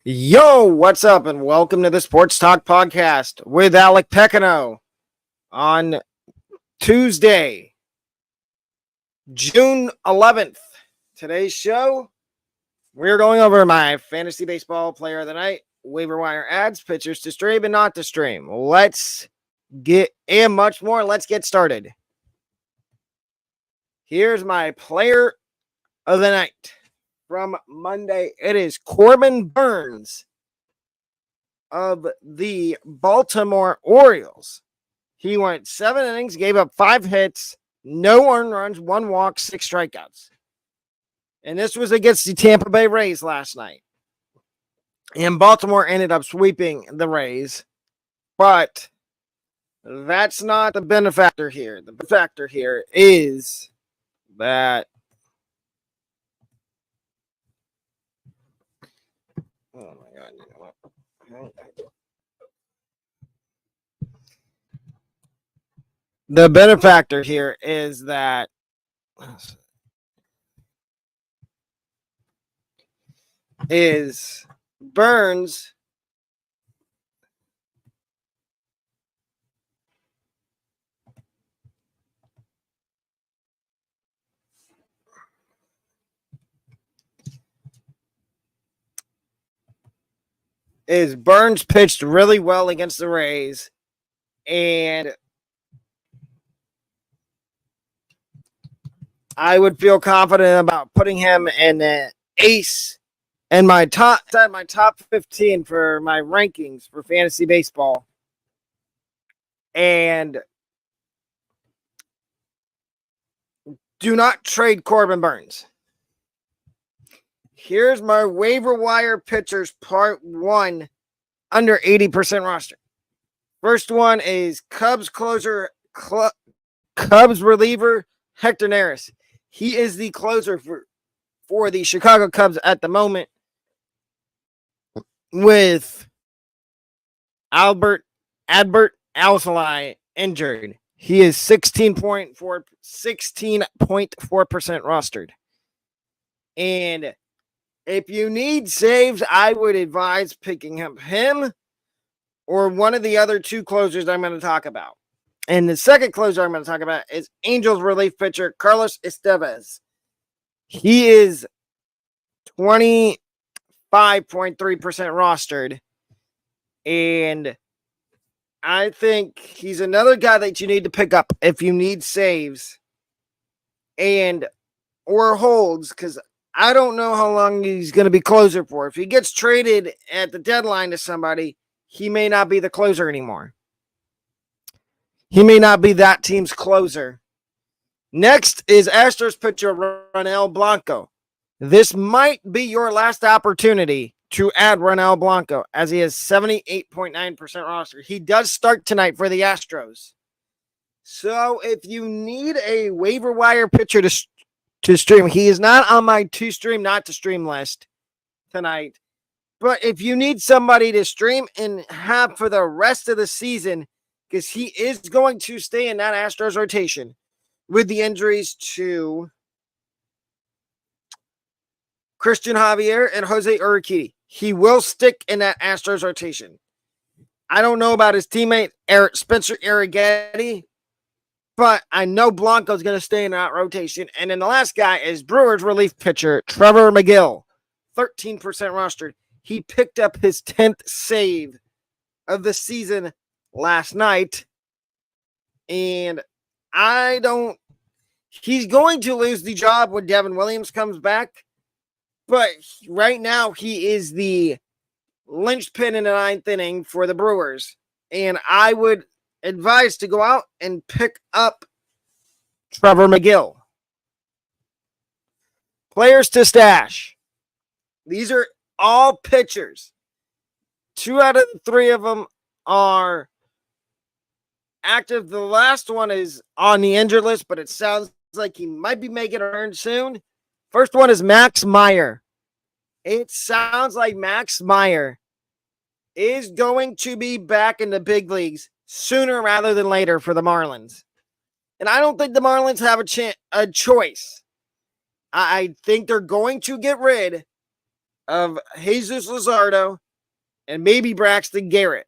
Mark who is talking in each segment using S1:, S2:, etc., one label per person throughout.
S1: Yo, what's up, and welcome to the Sports Talk podcast with Alec Pequignot on Tuesday, June 11th. Today's show, we're going over my fantasy baseball player of the night, waiver wire ads, pitchers to stream and not to stream. Let's get started. Here's my player of the night from Monday. It is Corbin Burns of the Baltimore Orioles. He went 7 innings, gave up 5 hits, no earned runs, 1 walk, 6 strikeouts. And this was against the Tampa Bay Rays last night. And Baltimore ended up sweeping the Rays. But that's not the benefactor here. The benefactor here is that oh my God, you know what? The benefactor here is that Burns pitched really well against the Rays, and I would feel confident about putting him in an ace in my top 15 for my rankings for fantasy baseball. And do not trade Corbin Burns. Here's my waiver wire pitchers part 1 under 80% roster. First one is Cubs reliever Hector Neris. He is the closer for the Chicago Cubs at the moment, with Adbert Alzolay injured. He is 16.4% rostered. And if you need saves, I would advise picking up him or one of the other 2 closers I'm going to talk about. And the second closer I'm going to talk about is Angels relief pitcher Carlos Estevez. He is 25.3% rostered. And I think he's another guy that you need to pick up if you need saves or holds, because I don't know how long he's going to be closer for. If he gets traded at the deadline to somebody, he may not be the closer anymore. He may not be that team's closer. Next is Astros pitcher Ronel Blanco. This might be your last opportunity to add Ronel Blanco, as he is 78.9% roster. He does start tonight for the Astros. So if you need a waiver wire pitcher to stream, he is not on my not to stream list tonight. But if you need somebody to stream and have for the rest of the season, because he is going to stay in that Astros rotation with the injuries to Christian Javier and Jose Urquidy. He will stick in that Astros rotation. I don't know about his teammate, Spencer Arrighetti, but I know Blanco's going to stay in that rotation. And then the last guy is Brewers relief pitcher Trevor McGill, 13% rostered. He picked up his 10th save of the season last night. And he's going to lose the job when Devin Williams comes back. But right now, he is the linchpin in the 9th inning for the Brewers. And I would advise to go out and pick up Trevor McGill. Players to stash. These are all pitchers. 2 out of the 3 of them are active. The last one is on the injured list, but it sounds like he might be making a turn soon. First one is Max Meyer. It sounds like Max Meyer is going to be back in the big leagues sooner rather than later for the Marlins. And I don't think the Marlins have a choice. I think they're going to get rid of Jesus Luzardo and maybe Braxton Garrett,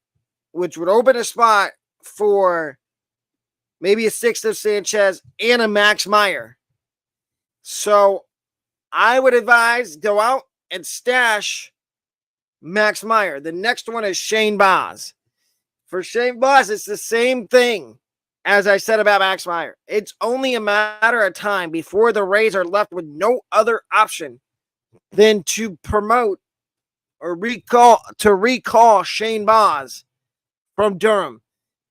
S1: which would open a spot for maybe a Sixto Sanchez and a Max Meyer. So I would advise go out and stash Max Meyer. The next one is Shane Baz. For Shane Baz, it's the same thing as I said about Max Meyer. It's only a matter of time before the Rays are left with no other option than to promote or recall Shane Baz from Durham.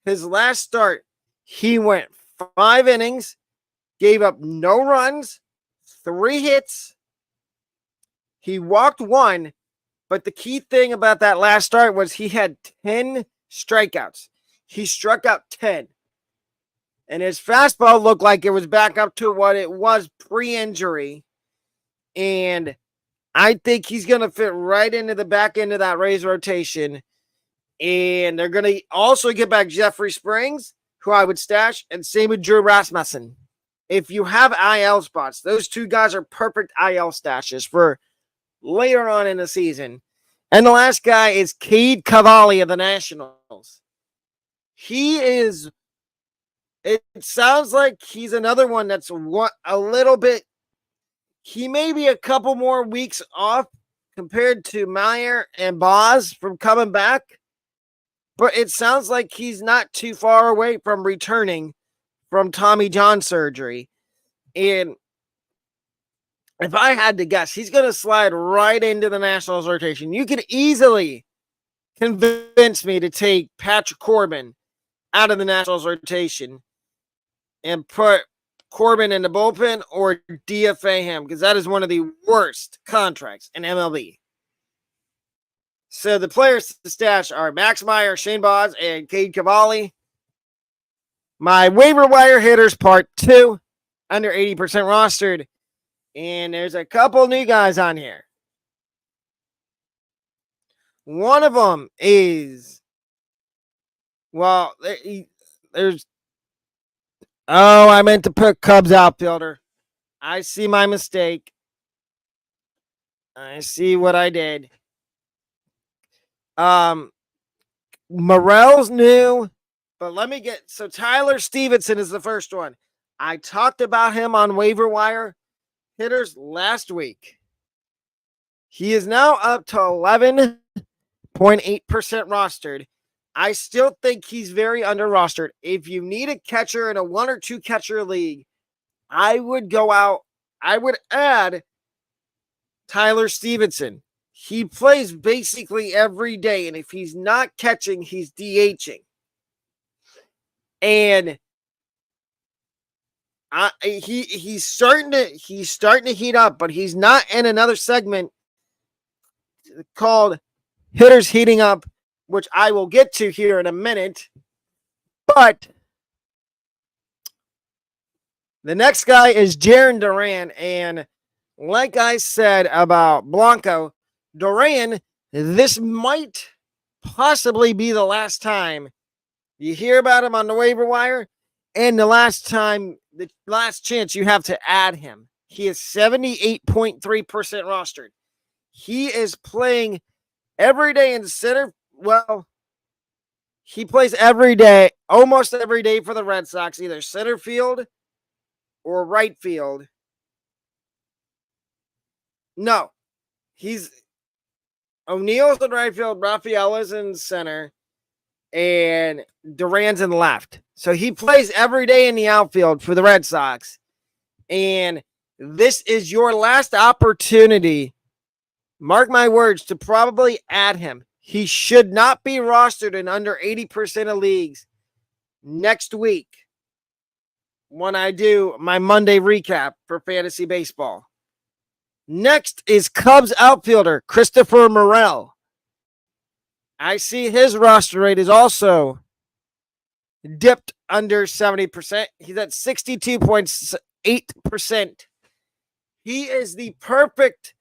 S1: His last start, he went 5 innings, gave up no runs, 3 hits. He walked 1, but the key thing about that last start was he had 10 strikeouts. He struck out 10. And his fastball looked like it was back up to what it was pre-injury. And I think he's going to fit right into the back end of that Rays rotation. And they're going to also get back Jeffrey Springs, who I would stash, and same with Drew Rasmussen. If you have IL spots, those 2 guys are perfect IL stashes for later on in the season. And the last guy is Cade Cavalli of the Nationals. It sounds like he's another one that's a little bit, he may be a couple more weeks off compared to Meyer and Baz from coming back, but it sounds like he's not too far away from returning from Tommy John surgery. And if I had to guess, he's going to slide right into the Nationals rotation. You could easily convince me to take Patrick Corbin out of the Nationals rotation and put Corbin in the bullpen or DFA him, because that is one of the worst contracts in MLB. So the players to stash are Max Meyer, Shane Baz, and Cade Cavalli. My waiver wire hitters part 2, under 80% rostered. And there's a couple new guys on here. One of them is, well, there's, I meant to put Cubs outfielder. I see my mistake. I see what I did. Morel's new, but so Tyler Stevenson is the first one. I talked about him on waiver wire hitters last week. He is now up to 11.8% rostered. I still think he's very under rostered. If you need a catcher in a 1 or 2 catcher league, I would go out. I would add Tyler Stevenson. He plays basically every day, and if he's not catching, he's DHing. And he's starting to heat up, but he's not in another segment called Hitters Heating Up, which I will get to here in a minute. But the next guy is Jarren Duran, and like I said about Blanco, Duran, this might possibly be the last time you hear about him on the waiver wire, and the last chance you have to add him. He is 78.3% rostered. He is playing every day in center. Well, he plays every day, almost every day for the Red Sox, either center field or right field. No, O'Neill's in right field, Rafaela's in center, and Duran's in left. So he plays every day in the outfield for the Red Sox. And this is your last opportunity, mark my words, to probably add him. He should not be rostered in under 80% of leagues next week when I do my Monday recap for fantasy baseball. Next is Cubs outfielder Christopher Morel. I see his roster rate is also dipped under 70%. He's at 62.8%. He is the perfect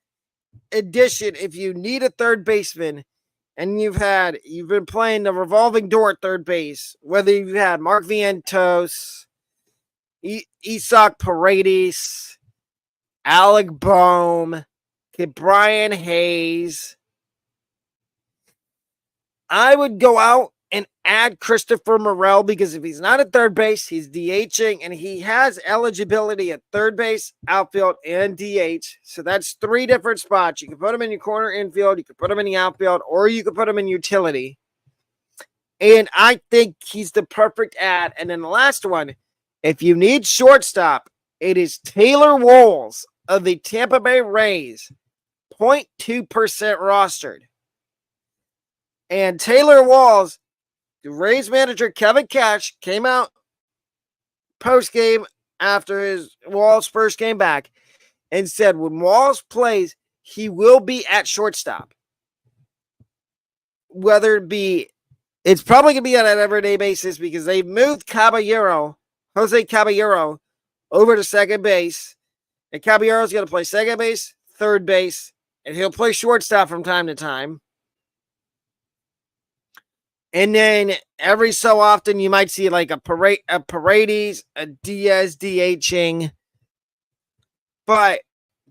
S1: addition if you need a third baseman and you've been playing the revolving door at third base, whether you've had Mark Vientos, Isaac Paredes, Alec Bohm, Get Brian Hayes. I would go out and add Christopher Morel because if he's not at third base, he's DHing and he has eligibility at third base, outfield, and DH. So that's 3 different spots. You can put him in your corner infield, you can put him in the outfield, or you can put him in utility. And I think he's the perfect add. And then the last one, if you need shortstop, it is Taylor Walls of the Tampa Bay Rays, 0.2% rostered. And Taylor Walls, the Rays manager Kevin Cash, came out post-game after his Walls first game back and said when Walls plays, he will be at shortstop. Whether it be, it's probably going to be on an everyday basis because they've moved Jose Caballero, over to second base. And Caballero's going to play second base, third base, and he'll play shortstop from time to time. And then every so often you might see like a Paredes, a Diaz DHing. But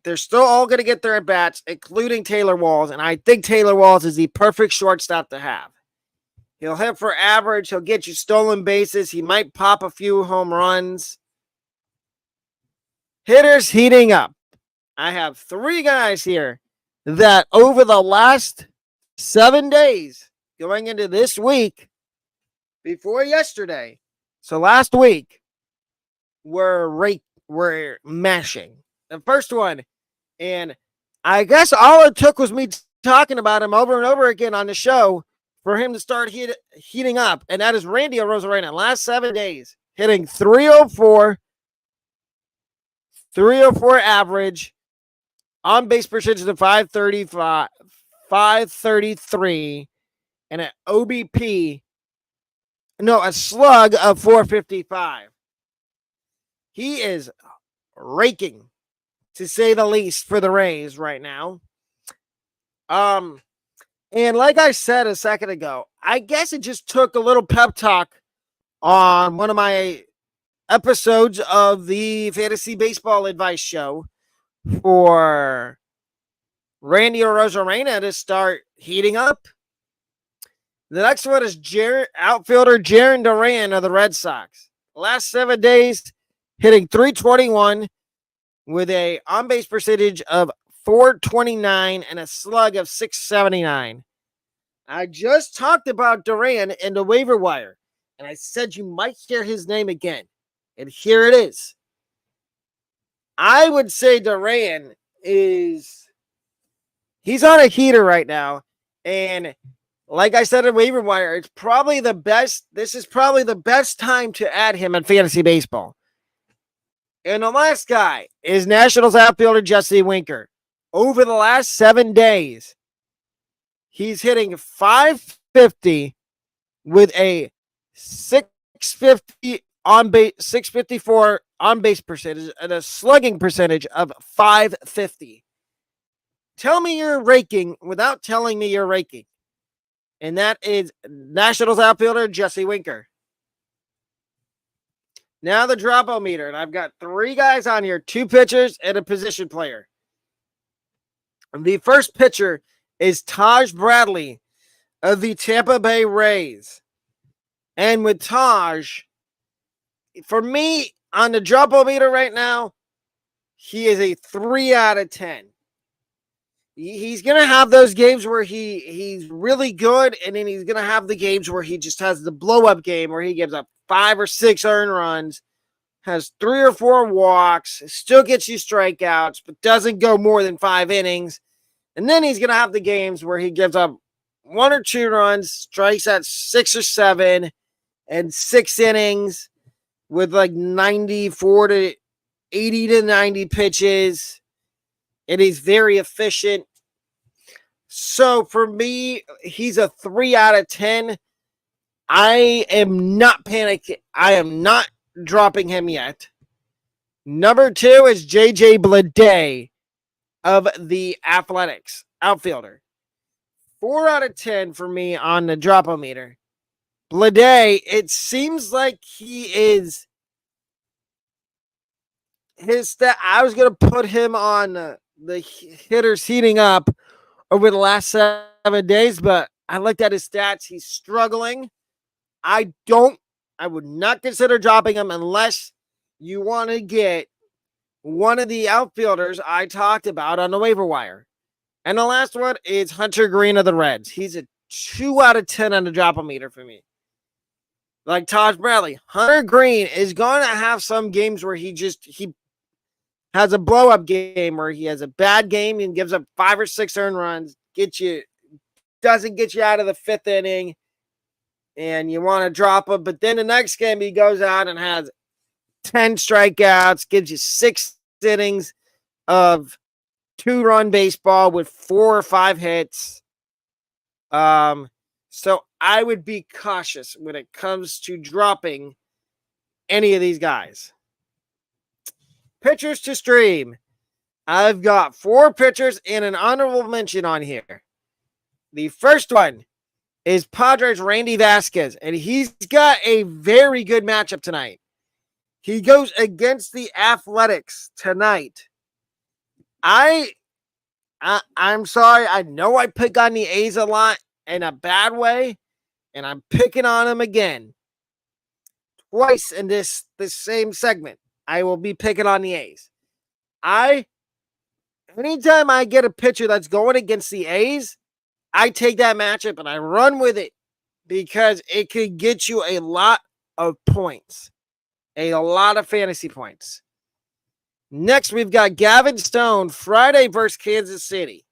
S1: they're still all going to get their at-bats, including Taylor Walls. And I think Taylor Walls is the perfect shortstop to have. He'll hit for average. He'll get you stolen bases. He might pop a few home runs. Hitters heating up. I have 3 guys here that over the last 7 days, going into this week, before yesterday, so last week, we're mashing. The first one, and I guess all it took was me talking about him over and over again on the show for him to start heating up, and that is Randy Arozarena. Last 7 days, hitting 304 average, on base percentage of 533, and an OBP, a slug of 455. He is raking, to say the least, for the Rays right now. And like I said a second ago, I guess it just took a little pep talk on one of my episodes of the Fantasy Baseball Advice Show for Randy Arozarena to start heating up. The next one is outfielder Jarren Duran of the Red Sox. Last 7 days, hitting 321 with a on-base percentage of 429 and a slug of 679. I just talked about Duran in the waiver wire, and I said you might hear his name again. And here it is. I would say Duran he's on a heater right now. And like I said in waiver wire, this is probably the best time to add him in fantasy baseball. And the last guy is Nationals outfielder Jesse Winker. Over the last 7 days, he's hitting 550 with a 654 on base percentage and a slugging percentage of 550. Tell me your ranking without telling me your ranking. And that is Nationals outfielder Jesse Winker. Now the drop-o-meter, and I've got 3 guys on here, 2 pitchers and a position player. The first pitcher is Taj Bradley of the Tampa Bay Rays. And with Taj, for me, on the drop-o-meter right now, he is a 3 out of 10. He's going to have those games where he's really good, and then he's going to have the games where he just has the blow-up game where he gives up 5 or 6 earned runs, has 3 or 4 walks, still gets you strikeouts, but doesn't go more than 5 innings. And then he's going to have the games where he gives up 1 or 2 runs, strikes at 6 or 7, and 6 innings with like 94 to 80 to 90 pitches. And he's very efficient. So for me, he's a 3 out of 10. I am not panicking. I am not dropping him yet. Number 2 is JJ Bleday of the Athletics, outfielder. 4 out of 10 for me on the drop-o-meter. Bleday, it seems like he is his stat. I was going to put him on the hitters heating up over the last 7 days, but I looked at his stats. He's struggling. I would not consider dropping him unless you want to get one of the outfielders I talked about on the waiver wire. And the last one is Hunter Green of the Reds. He's a 2 out of 10 on the drop-o-meter for me. Like Taj Bradley, Hunter Green is going to have some games where he has a blow-up game where he has a bad game and gives up 5 or 6 earned runs, doesn't get you out of the 5th inning, and you want to drop him. But then the next game he goes out and has 10 strikeouts, gives you 6 innings of 2-run baseball with 4 or 5 hits. So I would be cautious when it comes to dropping any of these guys. Pitchers to stream. I've got 4 pitchers and an honorable mention on here. The first one is Padres' Randy Vasquez, and he's got a very good matchup tonight. He goes against the Athletics tonight. I'm sorry. I know I pick on the A's a lot in a bad way, and I'm picking on them again. Twice in this same segment, I will be picking on the A's. Anytime I get a pitcher that's going against the A's, I take that matchup and I run with it because it could get you a lot of points, a lot of fantasy points. Next, we've got Gavin Stone, Friday versus Kansas City.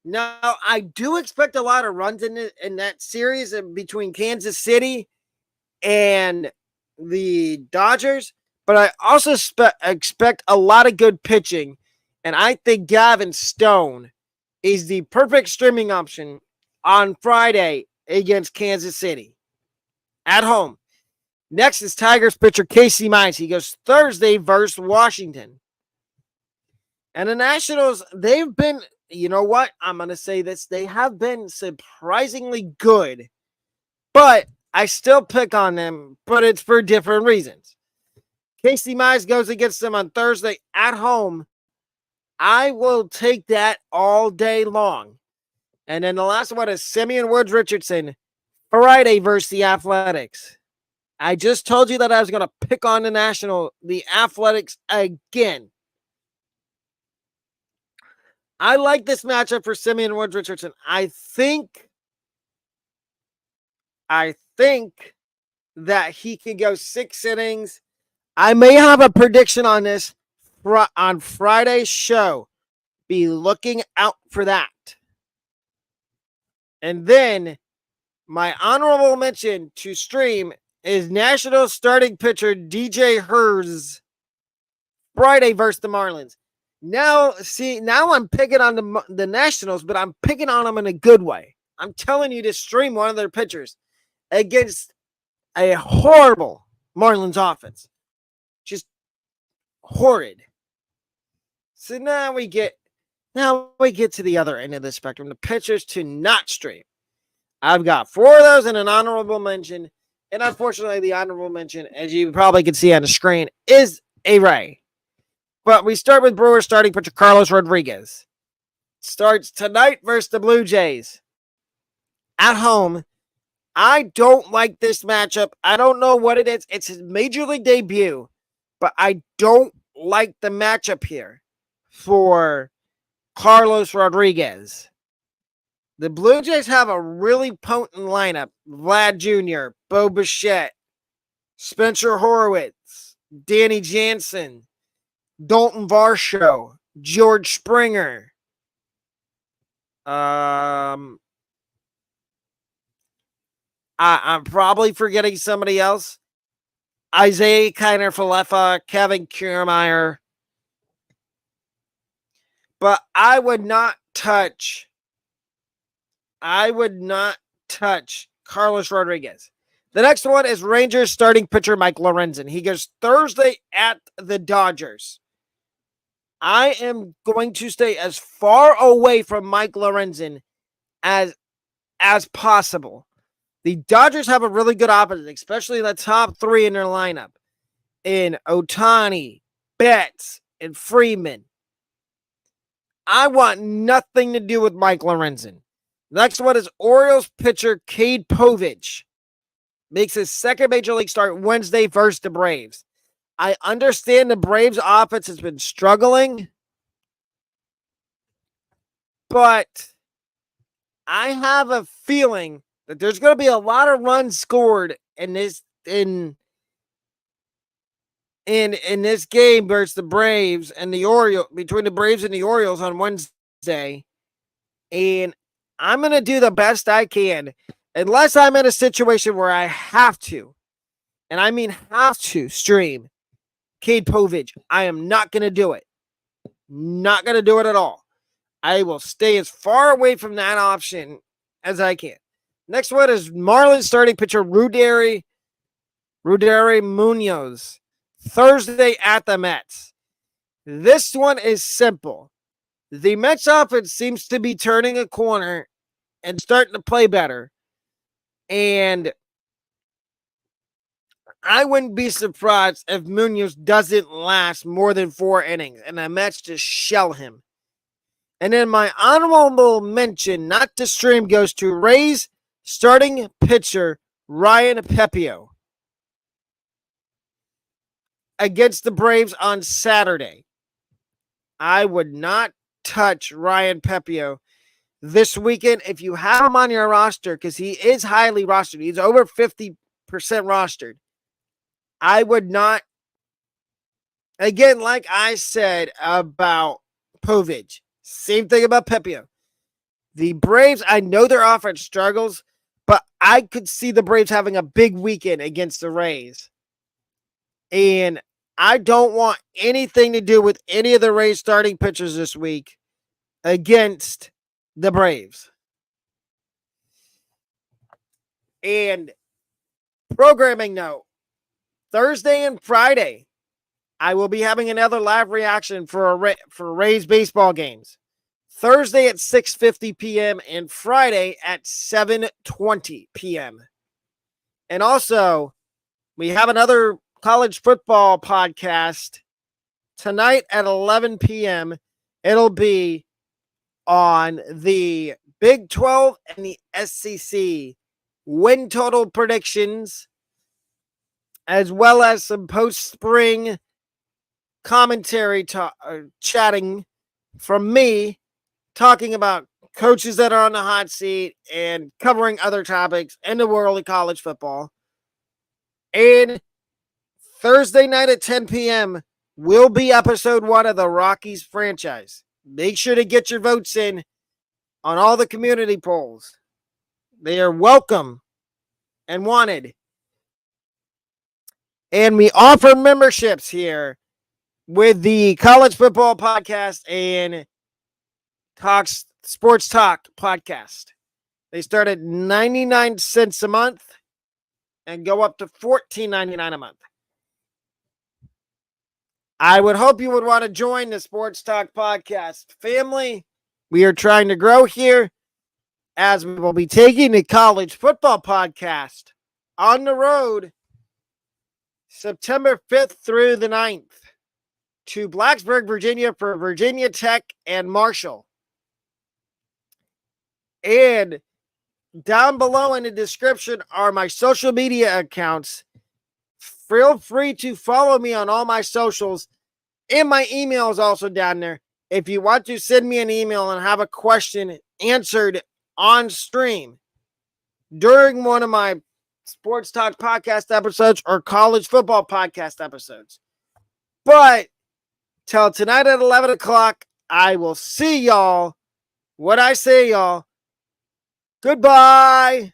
S1: Now, I do expect a lot of runs in that series between Kansas City and the Dodgers, but I also expect a lot of good pitching, and I think Gavin Stone is the perfect streaming option on Friday against Kansas City at home. Next is Tigers pitcher Casey Mize. He goes Thursday versus Washington. And the Nationals, they've been, you know what? I'm going to say this. They have been surprisingly good, but I still pick on them, but it's for different reasons. Casey Mize goes against them on Thursday at home. I will take that all day long. And then the last one is Simeon Woods Richardson, Friday versus the Athletics. I just told you that I was going to pick on the Athletics again. I like this matchup for Simeon Woods Richardson. I think that he can go 6 innings. I may have a prediction on this on Friday's show. Be looking out for that. And then my honorable mention to stream is National starting pitcher DJ Herz, Friday versus the Marlins. Now I'm picking on the Nationals, but I'm picking on them in a good way. I'm telling you to stream one of their pitchers against a horrible Marlins offense. Just horrid. So now we get to the other end of the spectrum, the pitchers to not stream. I've got 4 of those and an honorable mention. And unfortunately, the honorable mention, as you probably can see on the screen, is a Ray. But we start with Brewers starting pitcher Carlos Rodriguez. Starts tonight versus the Blue Jays. At home. I don't like this matchup. I don't know what it is. It's his major league debut. But I don't like the matchup here for Carlos Rodriguez. The Blue Jays have a really potent lineup. Vlad Jr., Bo Bichette, Spencer Horwitz, Danny Jansen, Dalton Varsho, George Springer. I'm probably forgetting somebody else. Isaiah Kiner-Falefa, Kevin Kiermaier. But I would not touch Carlos Rodriguez. The next one is Rangers starting pitcher Mike Lorenzen. He goes Thursday at the Dodgers. I am going to stay as far away from Mike Lorenzen as possible. The Dodgers have a really good opponent, especially the top 3 in their lineup. In Ohtani, Betts, and Freeman. I want nothing to do with Mike Lorenzen. Next one is Orioles pitcher Cade Povich. Makes his second major league start Wednesday versus the Braves. I understand the Braves offense has been struggling, but I have a feeling that there's going to be a lot of runs scored in this game versus the Braves and the Orioles, between the Braves and the Orioles on Wednesday. And I'm going to do the best I can, unless I'm in a situation where I have to, and I mean have to, stream Cade Povich. I am not going to do it. Not going to do it at all. I will stay as far away from that option as I can. Next one is Marlins starting pitcher Ruderi Munoz. Thursday at the Mets. This one is simple. The Mets offense seems to be turning a corner and starting to play better. And I wouldn't be surprised if Munoz doesn't last more than 4 innings and the Mets just shell him. And then my honorable mention, not to stream, goes to Rays starting pitcher Ryan Pepiot against the Braves on Saturday. I would not touch Ryan Pepiot this weekend if you have him on your roster, because he is highly rostered. He's over 50% rostered. I would not. Again, like I said about Povich, same thing about Pepiot. The Braves, I know their offense struggles, but I could see the Braves having a big weekend against the Rays. And I don't want anything to do with any of the Rays starting pitchers this week against the Braves. And programming note, Thursday and Friday, I will be having another live reaction for Rays baseball games. Thursday at 6:50 p.m. and Friday at 7:20 p.m. And also, we have another college football podcast tonight at 11 p.m. It'll be on the Big 12 and the SEC win total predictions, as well as some post-spring commentary chatting from me, talking about coaches that are on the hot seat and covering other topics in the world of college football. And Thursday night at 10 p.m. will be episode 1 of the Rockies franchise. Make sure to get your votes in on all the community polls. They are welcome and wanted. And we offer memberships here with the College Football Podcast and Sports Talk Podcast. They start at 99 cents a month and go up to $14.99 a month. I would hope you would want to join the Sports Talk Podcast family. We are trying to grow here, as we will be taking the College Football Podcast on the road September 5th through the 9th to Blacksburg, Virginia for Virginia Tech and Marshall. And down below in the description are my social media accounts. Feel free to follow me on all my socials, and my email is also down there. If you want to send me an email and have a question answered on stream during one of my Sports Talk Podcast episodes or College Football Podcast episodes. But till tonight at 11 o'clock, I will see y'all. What I say, y'all. Goodbye.